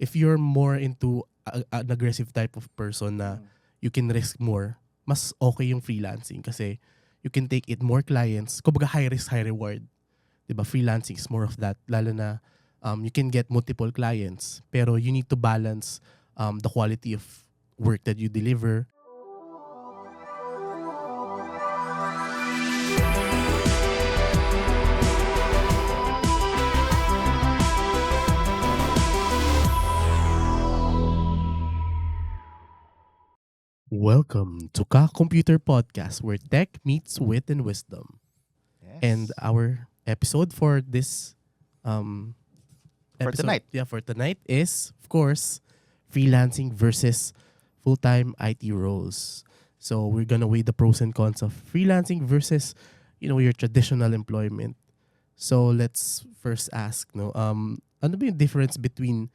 if you're more into an aggressive type of person na you can risk more, mas okay yung freelancing kasi you can take it more clients. Kumbaga high risk, high reward. Diba? Freelancing is more of that. Lalo na you can get multiple clients pero you need to balance the quality of work that you deliver. Welcome to Ka Computer Podcast, where tech meets wit and wisdom. Yes. And our episode for this tonight. for tonight is, of course, freelancing versus full-time IT roles. So we're gonna weigh the pros and cons of freelancing versus, your traditional employment. So let's first ask, ano ba yung difference between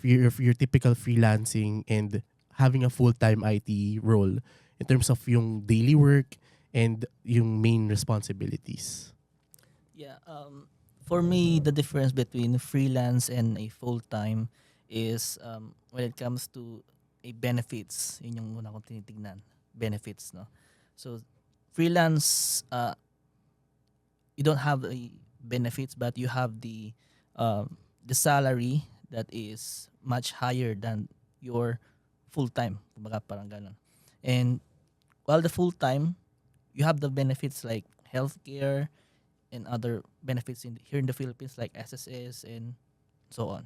your typical freelancing and having a full-time IT role in terms of yung daily work and yung main responsibilities? Yeah, for me, the difference between freelance and a full-time is when it comes to a benefits. Yun yung una kong tinitignan. Benefits, no? So, freelance, you don't have a benefits, but you have the salary that is much higher than your full-time. Kumbaga parang ganun. And while the full-time, you have the benefits like healthcare and other benefits here in the Philippines like SSS and so on.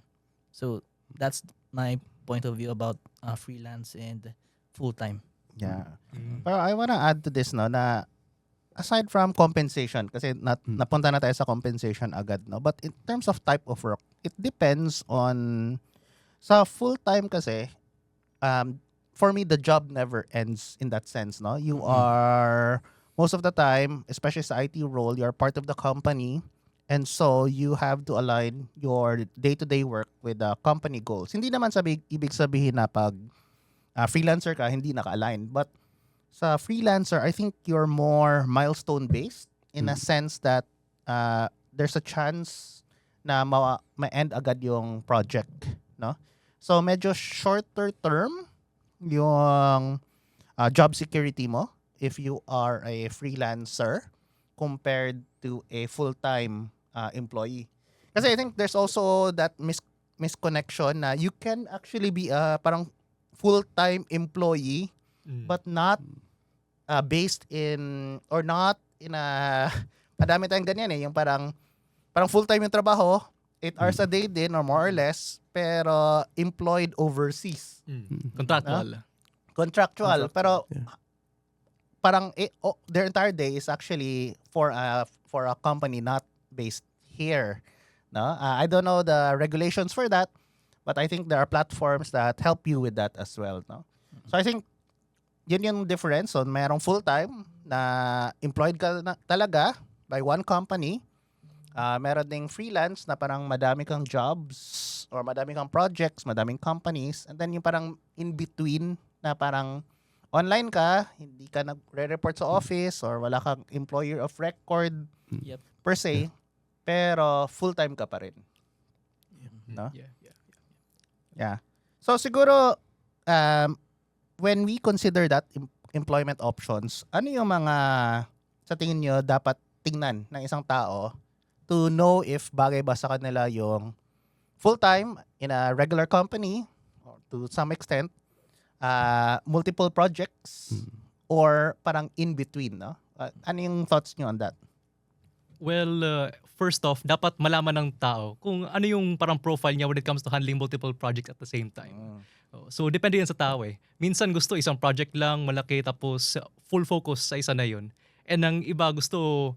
So that's my point of view about freelance and full-time. Yeah. Pero I wanna add to this, no, na aside from compensation, kasi napunta na tayo sa compensation agad, no? But in terms of type of work, it depends on, sa full-time kasi, for me, the job never ends in that sense, no? You are, most of the time, especially sa IT role, you're part of the company, and so you have to align your day-to-day work with the company goals. Hindi naman ibig sabihin na pag freelancer ka, hindi naka-align. But sa freelancer, I think you're more milestone-based in a sense that there's a chance na ma-end agad yung project, no? So, medyo shorter term yung job security mo if you are a freelancer compared to a full-time employee. Kasi I think there's also that misconnection na you can actually be a parang full-time employee but not based in, or not in a, madami tayong ganyan yung parang full-time yung trabaho, 8 hours a day din or more or less, pero employed overseas. Contractual. Pero parang their entire day is actually for a company not based here. No? I don't know the regulations for that, but I think there are platforms that help you with that as well. No? So I think yun yung difference. So mayroong full-time na employed ka na talaga by one company. Meron ding freelance na parang madami kang jobs or madami kang projects, madaming companies, and then yung parang in between na parang online ka, hindi ka nagre-report sa office or wala kang employer of record per se, pero full-time ka pa rin. No? Yeah. So siguro when we consider that employment options, ano yung mga sa tingin nyo dapat tingnan ng isang tao to know if bagay ba sa kanila yung full-time in a regular company or to some extent multiple projects or parang in between, no? Ano yung thoughts nyo on that? Well, first off, dapat malaman ng tao kung ano yung parang profile niya when it comes to handling multiple projects at the same time. So, depende yan sa tao eh. Minsan gusto isang project lang, malaki, tapos full focus sa isa na yun. And ang iba gusto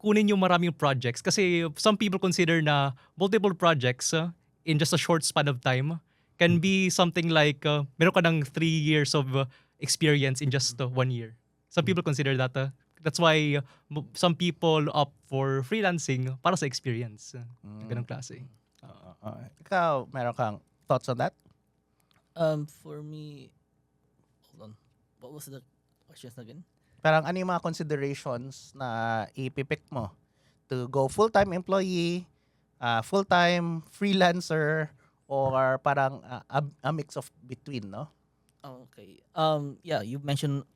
kunin yung maraming projects kasi some people consider na multiple projects in just a short span of time can be something like meron ka ng 3 years of experience in just 1 year. Some people consider that. That's why some people opt for freelancing para sa experience. Ganong klase. Ikaw, meron kang thoughts on that? For me, hold on. What was the questions again? Parang ano yung mga considerations na ipipick mo to go full-time employee, full-time freelancer, or parang a mix of between, no? Okay. Yeah, you mentioned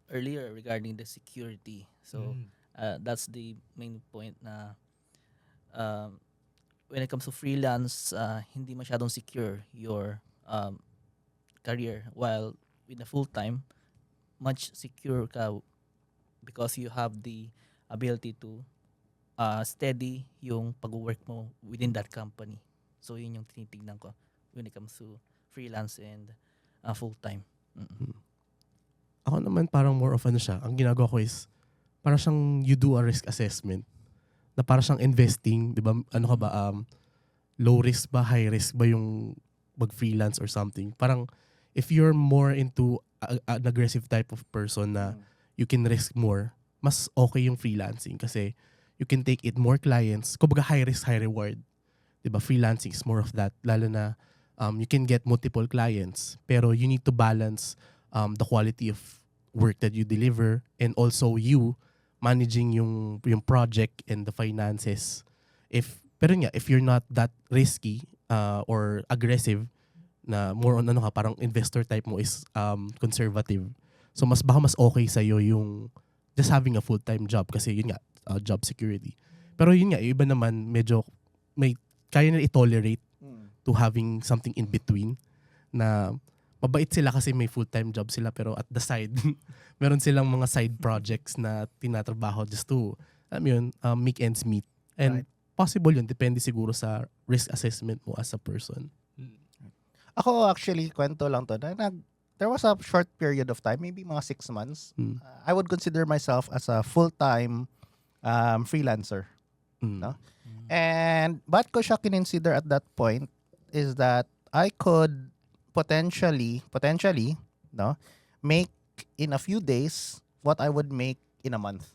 earlier regarding the security. So that's the main point na when it comes to freelance, hindi masyadong secure your career, while with a full time, much secure ka because you have the ability to steady yung pag-work mo within that company. So yun yung tinitignan ko when it comes to freelance and full time. Ako naman parang more of ano siya. Ang ginagawa ko is parang siyang you do a risk assessment. Na parang siyang investing, 'di ba? Ano ka ba low risk ba, high risk ba yung mag-freelance or something? Parang if you're more into an aggressive type of person na you can risk more, mas okay yung freelancing kasi you can take it more clients. Kumbaga high risk, high reward. 'Di ba? Freelancing is more of that. Lalo na you can get multiple clients pero you need to balance the quality of work that you deliver and also you managing yung project and the finances. Pero if you're not that risky or aggressive na more on ano ka parang investor type mo is conservative. So baka mas okay sa yung just having a full-time job kasi yun nga job security. Pero yun nga yung iba naman medyo may kaya nila i-tolerate to having something in between na mabait sila kasi may full-time job sila pero at the side meron silang mga side projects na tinatrabaho just to make ends meet. And possible yun, depende siguro sa risk assessment mo as a person. Ako actually, kwento lang to, there was a short period of time, maybe mga 6 months, I would consider myself as a full-time freelancer. No? And what ko siya kinonsider at that point is that I could potentially, no, make in a few days what I would make in a month.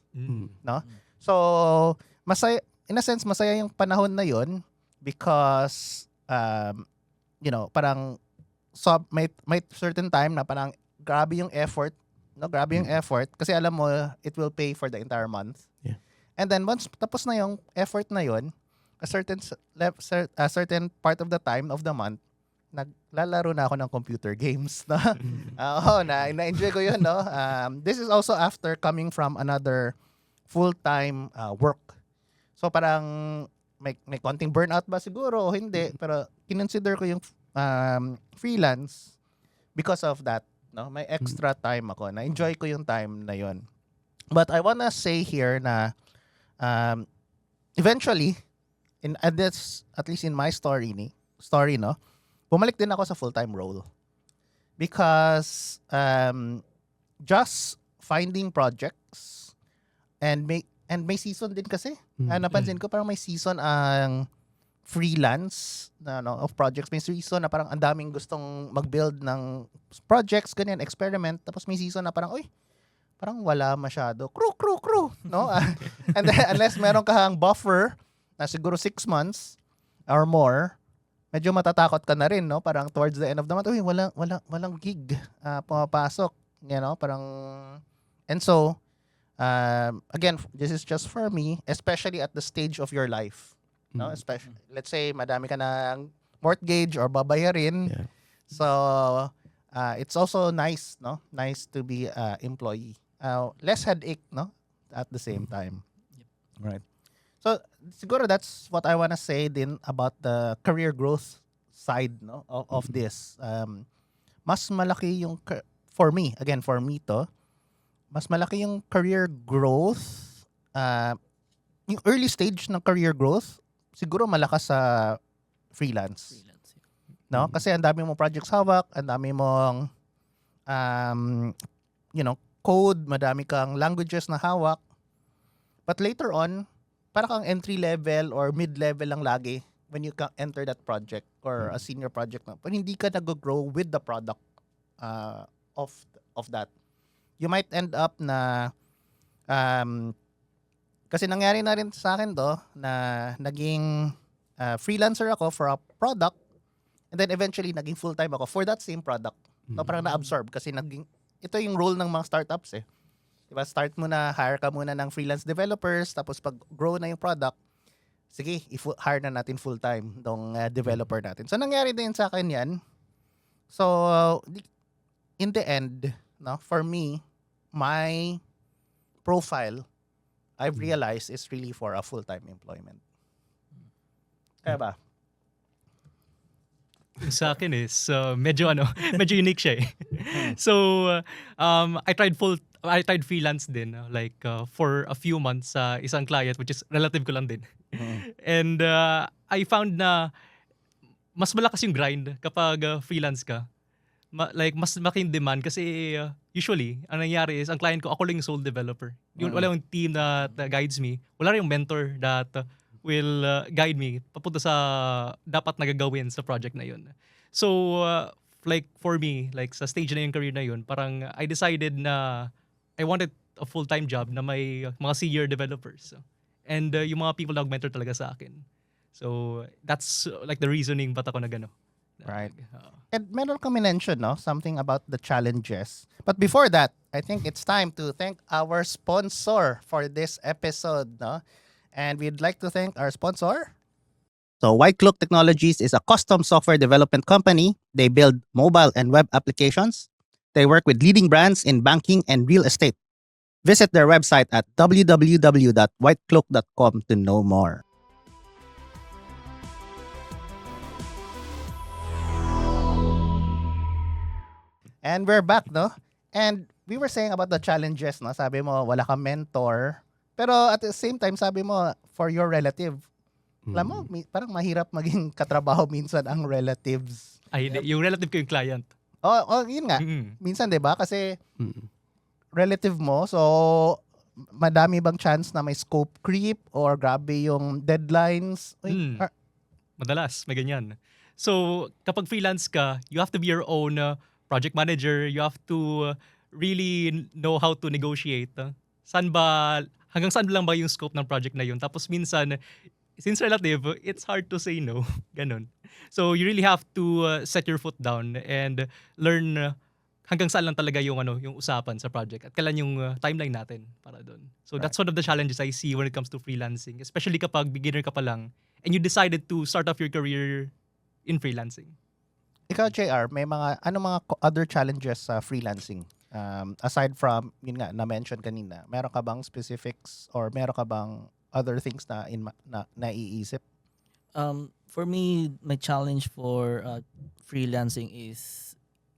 No? So, masaya, in a sense, masaya yung panahon na yun because, parang so, may certain time na parang grabe yung effort, no? Grabe yung effort kasi alam mo, it will pay for the entire month. Yeah. And then once tapos na yung effort na yun, a certain part of the time of the month, naglalaro na ako ng computer games, no? Na-enjoy ko yun, no? This is also after coming from another full-time work. So parang may konting burnout ba siguro o hindi, pero kinonsider ko yung freelance because of that, no? May extra time ako. Na-enjoy ko yung time na yun. But I wanna say here na eventually, at least in my story, no? Bumalik din ako sa full-time role. Because just finding projects and may season din kasi. Napansin ko parang may season ang freelance of projects. May season na parang ang daming gustong mag-build ng projects, ganyan, experiment. Tapos may season na parang, parang wala masyado. Crew, no? And then, unless meron kang buffer na siguro 6 months or more, medyo matatakot ka na rin, no? Parang towards the end of the month, walang gig pumapasok, parang. And so, again, this is just for me, especially at the stage of your life, no? Especially, let's say, madami ka ng mortgage or babayarin. Yeah. So, it's also nice, no? Nice to be employee. Less headache, no? At the same time. Yep. Right. So, siguro that's what I want to say din about the career growth side, no, of this. Mas malaki yung for me to, mas malaki yung career growth, yung early stage ng career growth, siguro malakas sa freelance. No? Kasi ang dami mong projects hawak, ang dami mong code, madami kang languages na hawak. But later on, parang kang entry level or mid level lang lagi when you enter that project or a senior project na. Pero hindi ka nag-grow with the product of that. You might end up na kasi nangyari na rin sa akin to na naging freelancer ako for a product and then eventually naging full-time ako for that same product. No, parang na-absorb kasi ito yung role ng mga startups eh. Diba? Start mo na, hire ka muna ng freelance developers, tapos pag grow na yung product, sige, hire na natin full-time tong developer natin. So, nangyari din sa akin yan. So, in the end, no, for me, my profile, I've realized is really for a full-time employment. Kaya ba? Yung sa akin is medyo medyo unique siya eh. So I tried freelance din like for a few months sa isang client which is relative ko lang din. And I found na mas malakas yung grind kapag freelance ka. Like mas malaking demand kasi usually ang nangyayari is ang client ko ako lang yung sole developer. Wala yung team that guides me. Wala rin yung mentor that will guide me papunta sa dapat nagagawin sa project na yun. So, like for me, like sa stage na yung career na yun, parang I decided na I wanted a full-time job na may mga senior developers. And yung mga people na nag-mentor talaga sa akin. So, that's like the reasoning ba't ako nagano. Right. And meron kami mention, no? Something about the challenges. But before that, I think it's time to thank our sponsor for this episode, no? And we'd like to thank our sponsor. So, White Cloak Technologies is a custom software development company. They build mobile and web applications. They work with leading brands in banking and real estate. Visit their website at www.whitecloak.com to know more. And we're back, no? And we were saying about the challenges, no? Sabi mo, wala kang mentor. Pero at the same time, sabi mo, for your relative. Alam mo, parang mahirap maging katrabaho minsan ang relatives. Ay, yung relative ko yung client. Oh, yun nga. Minsan, di ba? Kasi relative mo, so madami bang chance na may scope creep or grabe yung deadlines? Madalas, may ganyan. So, kapag freelance ka, you have to be your own project manager. You have to really know how to negotiate. Hanggang saan lang ba yung scope ng project na yun? Tapos minsan, since relative, it's hard to say no. Ganon. So, you really have to set your foot down and learn hanggang saan lang talaga yung usapan sa project at kailan yung timeline natin para doon. So, that's one of the challenges I see when it comes to freelancing, especially kapag beginner ka pa lang and you decided to start off your career in freelancing. Ikaw, JR, may mga other challenges sa freelancing? Aside from, yun nga, na-mention kanina, meron ka bang specifics or meron ka bang other things na naiisip? For me, my challenge for freelancing is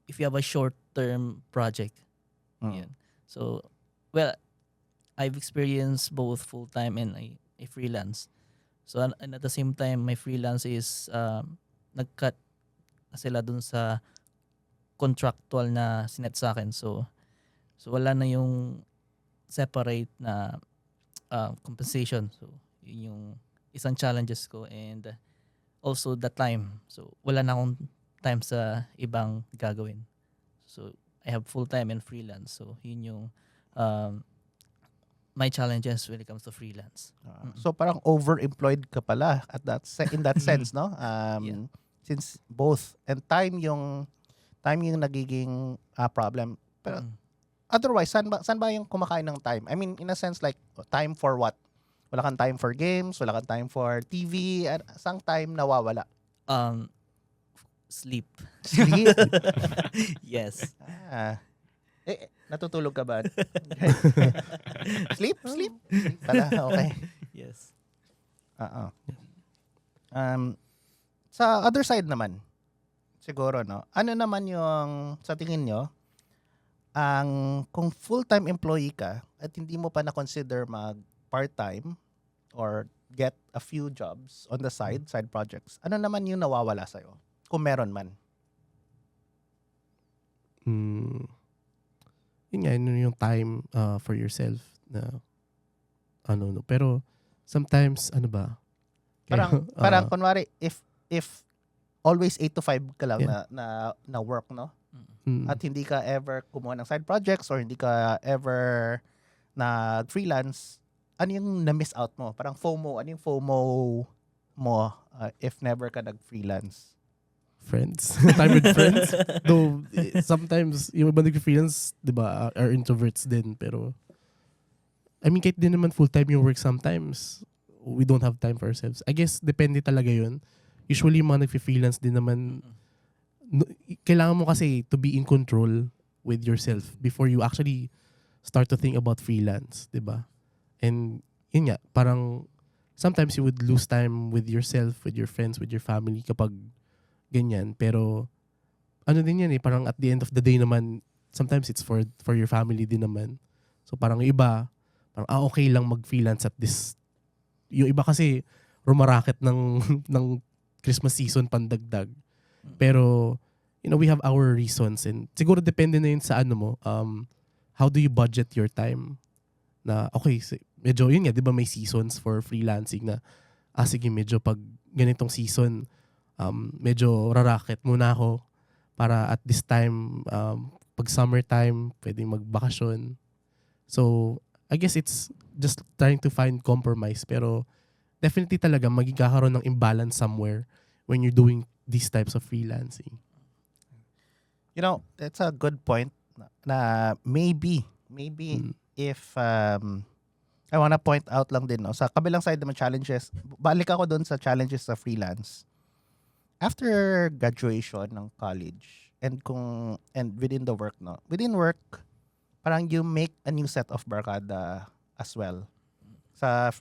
if you have a short-term project. Yan. So, well, I've experienced both full-time and a freelance. So, and at the same time, my freelance is nag-cut sila dun sa contractual na sinet sa akin. So wala na yung separate na compensation. So yun yung isang challenges ko, and also the time. So wala na akong time sa ibang gagawin. So I have full-time and freelance. So yun yung my challenges when it comes to freelance. So parang overemployed ka pala in that sense, no? Yeah. Since both and time yung nagiging problem. Pero otherwise, saan ba yung kumakain ng time? I mean, in a sense, like, time for what? Wala kang time for games, wala kang time for TV, saan time nawawala? Sleep. Sleep? Yes. Natutulog ka ba? Sleep pala, okay. Yes. Sa other side naman, siguro, no? Ano naman yung, sa tingin nyo, kung full-time employee ka at hindi mo pa na-consider mag part-time or get a few jobs on the side projects, ano naman yung nawawala sa'yo? Kung meron man. Yun nga, yun yung time for yourself na pero sometimes Parang kunwari, if always 8 to 5 ka lang na work, no? At hindi ka ever kumuha ng side projects or hindi ka ever nag-freelance, ano yung na-miss out mo? Parang FOMO. Ano yung FOMO mo if never ka nag-freelance? Friends. Time with friends. Though, sometimes, yung iba nag-freelance, di ba, are introverts din. Pero, I mean, kahit din naman full-time yung work sometimes, we don't have time for ourselves. I guess depende talaga yun. Usually mga nagfi-freelance din naman, kailangan mo kasi to be in control with yourself before you actually start to think about freelance, 'di ba? And yun nga, parang sometimes you would lose time with yourself, with your friends, with your family kapag ganyan. Pero ano din yan parang at the end of the day naman, sometimes it's for your family din naman. So parang yung iba, parang okay lang mag-freelance at this. Yung iba kasi rumaraket ng ng Christmas season pandagdag. Pero we have our reasons, and siguro depende na yun sa ano mo, how do you budget your time? Na okay, medyo yun nga, 'di ba may seasons for freelancing na sige, medyo pag ganitong season medyo raraket muna ako para at this time pag summertime pwedeng magbakasyon. So I guess it's just trying to find compromise, pero definitely talaga magkakaroon ng imbalance somewhere when you're doing these types of freelancing. That's a good point na maybe if I wanna point out lang din, no, sa kabilang side naman challenges, balik ako doon sa challenges sa freelance. After graduation ng college and within the work, no, within work, parang you make a new set of barkada as well. Sa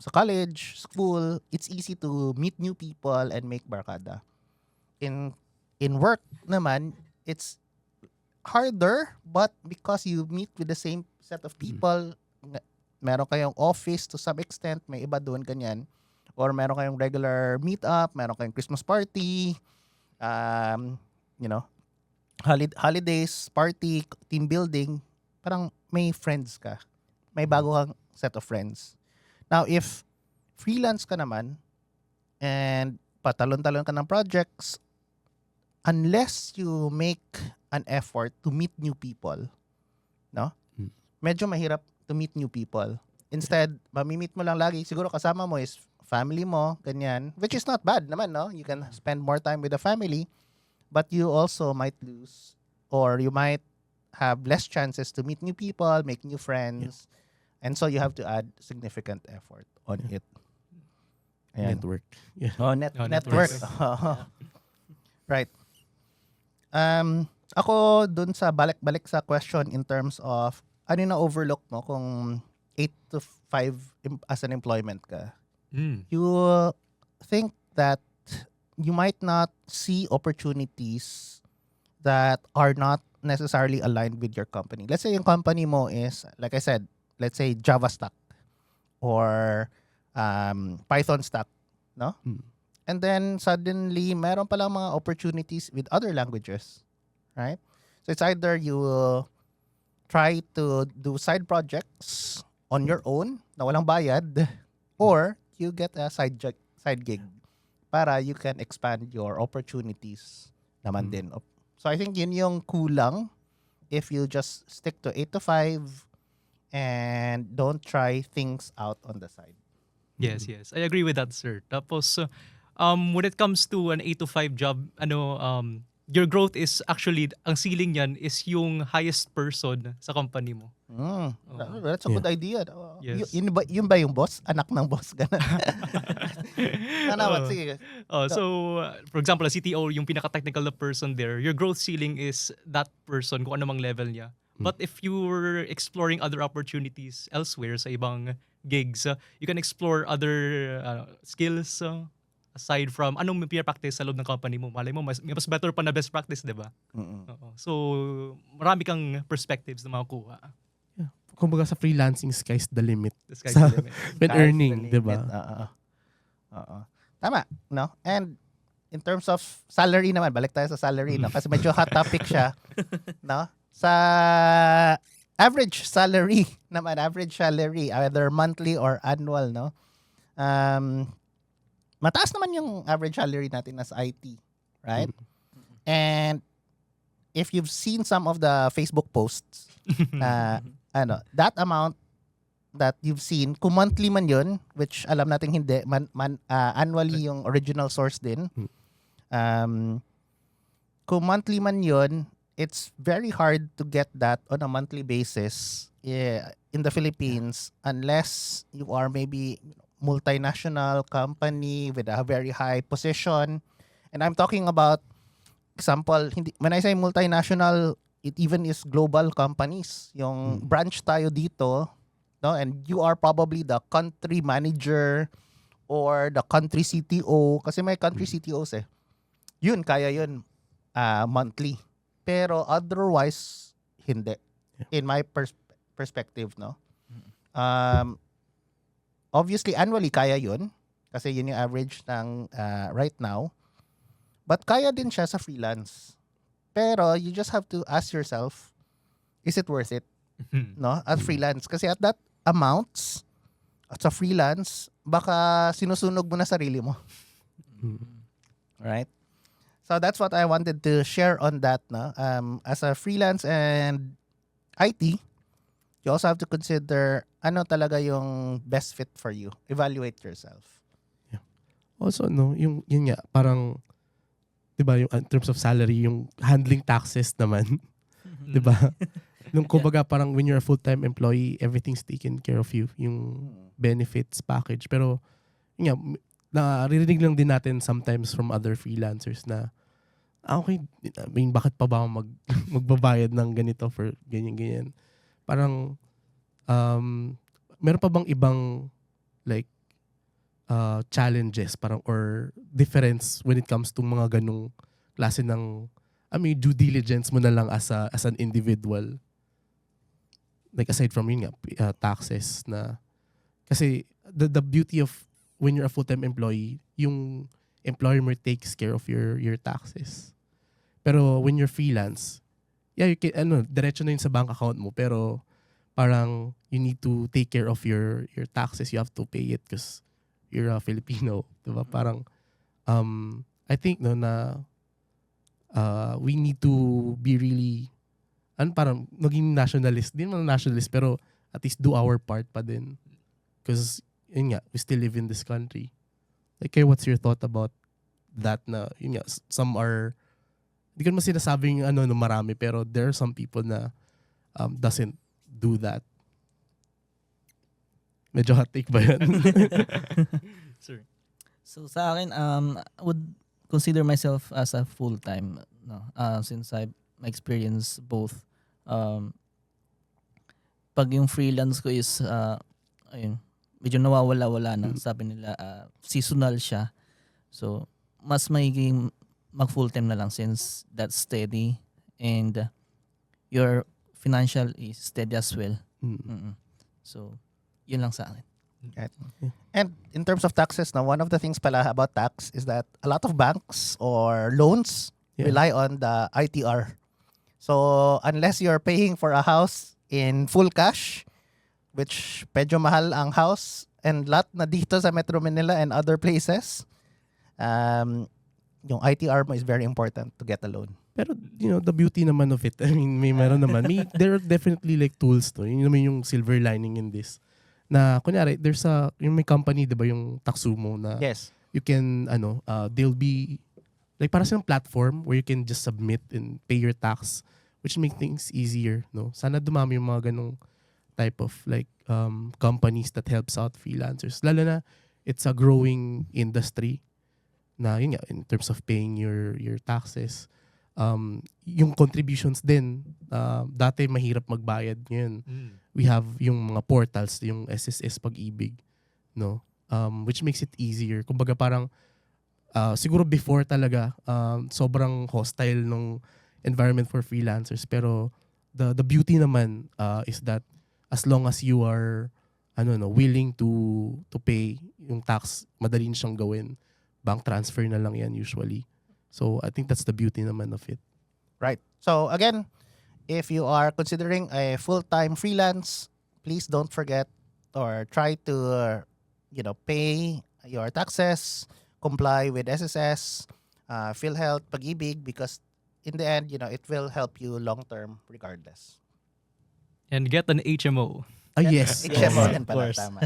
college, school, it's easy to meet new people and make barkada. In work naman, it's harder, but because you meet with the same set of people, meron kayong office to some extent, may iba doon ganyan, or meron kayong regular meet-up, meron kayong Christmas party, holidays, party, team building, parang may friends ka. May bago kang set of friends. Now, if freelance ka naman and patalon-talon ka ng projects, unless you make an effort to meet new people, no? Medyo mahirap to meet new people. Instead, mamimit mo lang lagi, siguro kasama mo is family mo, ganyan, which is not bad naman, no? You can spend more time with the family, but you also might lose, or you might have less chances to meet new people, make new friends. And so you have to add significant effort on it. Ayan. Network. Yeah. Network. Right. Ako dun sa balik sa question in terms of ano yung na-overlook mo kung 8 to 5 as an employment ka. You think that you might not see opportunities that are not necessarily aligned with your company. Let's say yung company mo is, like I said, let's say Java stack or Python stack, no? And then suddenly meron palang mga opportunities with other languages, right? So it's either you try to do side projects on your own na walang bayad, or you get a side gig para you can expand your opportunities naman din. So I think yun yung kulang if you just stick to 8 to 5 and don't try things out on the side. Yes. I agree with that, sir. Tapos, when it comes to an 8 to 5 job, your growth is actually, ang ceiling niyan is yung highest person sa company mo. That's a good idea. Yes. Yun ba yung boss? Anak ng boss? Ganun. Sige. So, for example, a CTO, yung pinaka-technical na person there, your growth ceiling is that person, kung ano mang level niya. But if you're exploring other opportunities elsewhere sa ibang gigs, you can explore other skills aside from anong pina-practice sa loob ng company mo. Malay mo, mas better pa na best practice, di ba? So, marami kang perspectives na makukuha. Yeah. Kumbaga sa freelancing, sky's the limit. The sky's the limit. With earning, di ba? Tama, no? And in terms of salary naman, balik tayo sa salary, no? Kasi medyo hot topic siya, no? Sa average salary, either monthly or annual, no? Mataas naman yung average salary natin as IT, right? And if you've seen some of the Facebook posts, that amount that you've seen, kung monthly man yun, which alam natin hindi, annually yung original source din, kung monthly man yun, it's very hard to get that on a monthly basis in the Philippines unless you are maybe multinational company with a very high position. And I'm talking about example, when I say multinational, it even is global companies. Yung branch tayo dito, no? And you are probably the country manager or the country CTO. Kasi may country CTOs eh. Yun, kaya yun monthly. Pero otherwise, hindi. In my perspective, no? Obviously, annually, kaya yun. Kasi yun yung average ng right now. But kaya din siya sa freelance. Pero you just have to ask yourself, is it worth it? No? At freelance. Kasi at that amounts, at sa freelance, baka sinusunog mo na sarili mo. Right? So that's what I wanted to share on that. No? As a freelance and IT, you also have to consider ano talaga yung best fit for you. Evaluate yourself. Also, no, yun nga, parang, di ba, yung in terms of salary, yung handling taxes naman, di ba? Nung kumbaga, parang when you're a full-time employee, everything's taken care of you, yung benefits package. Pero, yun nga, naririnig lang din natin sometimes from other freelancers na, okay, I mean, bakit pa ba ako magbabayad ng ganito for ganyan-ganyan? Parang, meron pa bang ibang, like, challenges parang or difference when it comes to mga ganung klase ng due diligence mo na lang as an individual, like aside from yun nga taxes na kasi the beauty of when you're a full-time employee, yung employer mo takes care of your taxes, pero when you're freelance, you can diretso na yun sa bank account mo, pero parang you need to take care of your taxes, you have to pay it because you're a Filipino, diba? Parang, I think no na we need to be really, parang naging nationalist, di naman nationalist, pero at least do our part pa din. Because, yun nga, we still live in this country. Like, what's your thought about that na, yun nga, some are, di ko naman sinasabing no, marami, pero there are some people na doesn't do that. Medyo hot take ba yan? Sir. So sa akin, I would consider myself as a full-time, no? Since I experience both. Pag yung freelance ko is, ayun, medyo nawawala-wala na. Sabi nila, seasonal siya. So, mas magiging mag-full-time na lang since that's steady and your financial is steady as well. So, yun lang sa akin. Right. And in terms of taxes, now one of the things pala about tax is that a lot of banks or loans rely on the ITR. So unless you're paying for a house in full cash, which medyo mahal ang house, and lot na dito sa Metro Manila and other places, yung ITR mo is very important to get a loan. Pero, the beauty naman of it, I mean, meron naman. There are definitely like tools to. Yun naman yung silver lining in this. Na, kunyari, there's yung may company, di ba, yung Taxumo na Yes. you can, they'll be, like, para silang platform where you can just submit and pay your tax, which make things easier, no? Sana dumami yung mga ganong type of, like, companies that helps out freelancers. Lalo na, it's a growing industry na, yun nga, in terms of paying your taxes. Yung contributions din, dati mahirap magbayad ngayon. We have yung mga portals, yung SSS Pag-ibig, no? Which makes it easier. Kumbaga parang, siguro before talaga, sobrang hostile nung environment for freelancers. Pero the beauty naman is that as long as you are willing to pay yung tax, madali siyang gawin. Bank transfer na lang yan usually. So I think that's the beauty naman of it. Right. So again, if you are considering a full-time freelance, please don't forget or try to pay your taxes, comply with SSS, PhilHealth, Pag-ibig, because in the end, it will help you long-term regardless. And get an HMO. Yes. HMO Yes, yan of pala, course. tama.